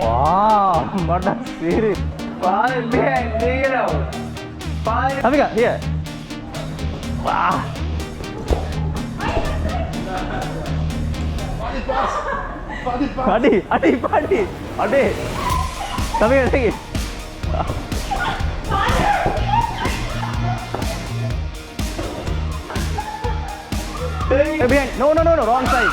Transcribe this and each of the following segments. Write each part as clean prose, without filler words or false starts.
Wow, what a series. Far behind, take it out. Afika, here. Wow. Adi. Afika, take it. Behind. No, wrong side.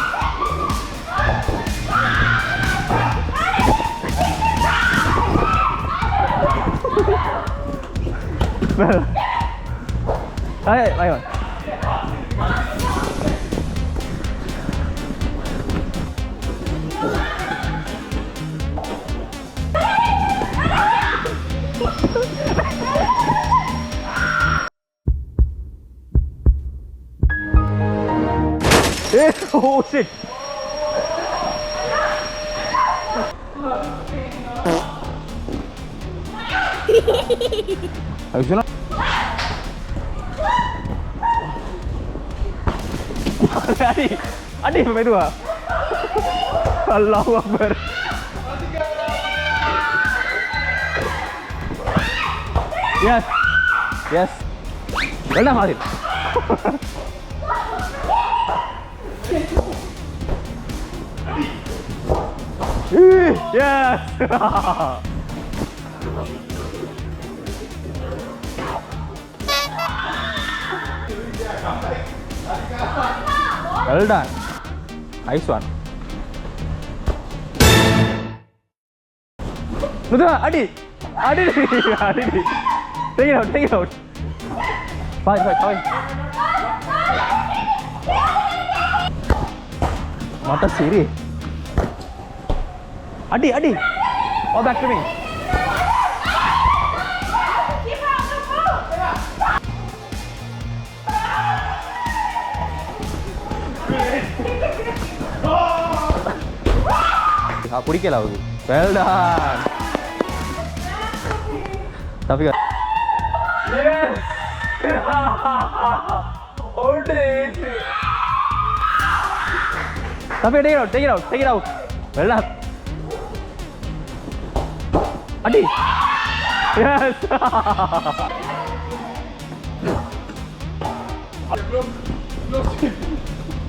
Ayo. Oh shit. Ayos na. Adi, sampai dua. Allahu Akbar. Yes. Benar Fadil. Yes. Well done. Nice one. Adi. Take it out. Fine. What a series. Adi. Oh, back to me. Pudikala avudu. Well done. Tapi yes. Hold it. Tapi take it out. Well done. Adi. Yes.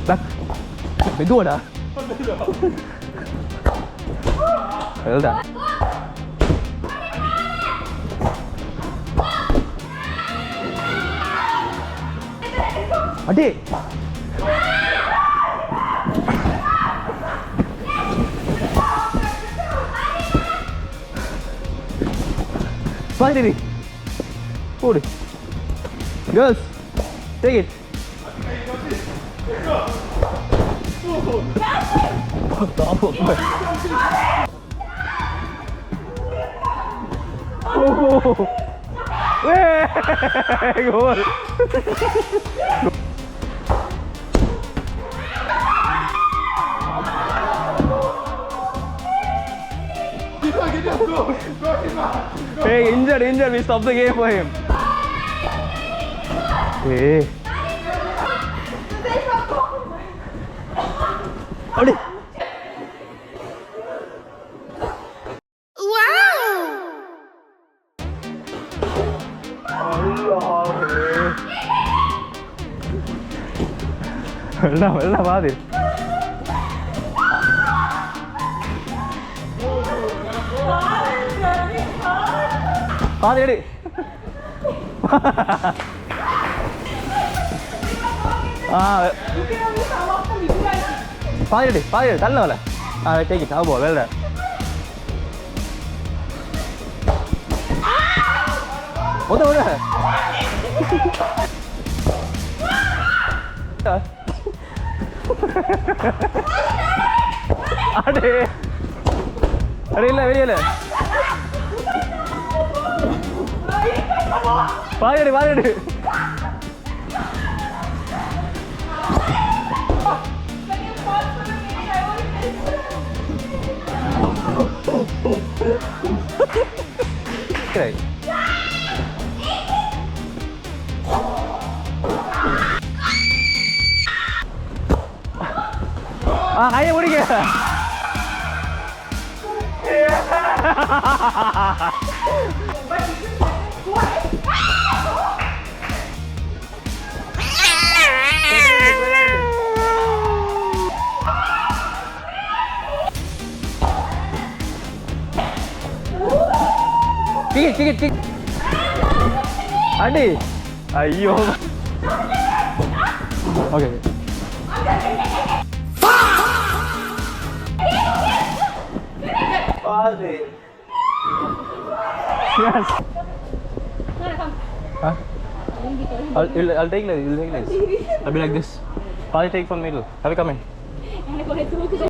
Back. Itu ada. Well done. Adi. Finally. Hold it. Girls, take it. Oh, goal. Hey, injured. We stopped the game for him. Hey. Adi. Well, Fadil. Fadil, ready? Fadil, talla wala. Take it. How ball? Well done. What? Ada illa. Fadil. Right. kaya പിടിക്കുക Kikit. Adi. Ayo. Okay. Yes. Huh? I'll take this. I'll be like this. I'll take from middle. Have you come in?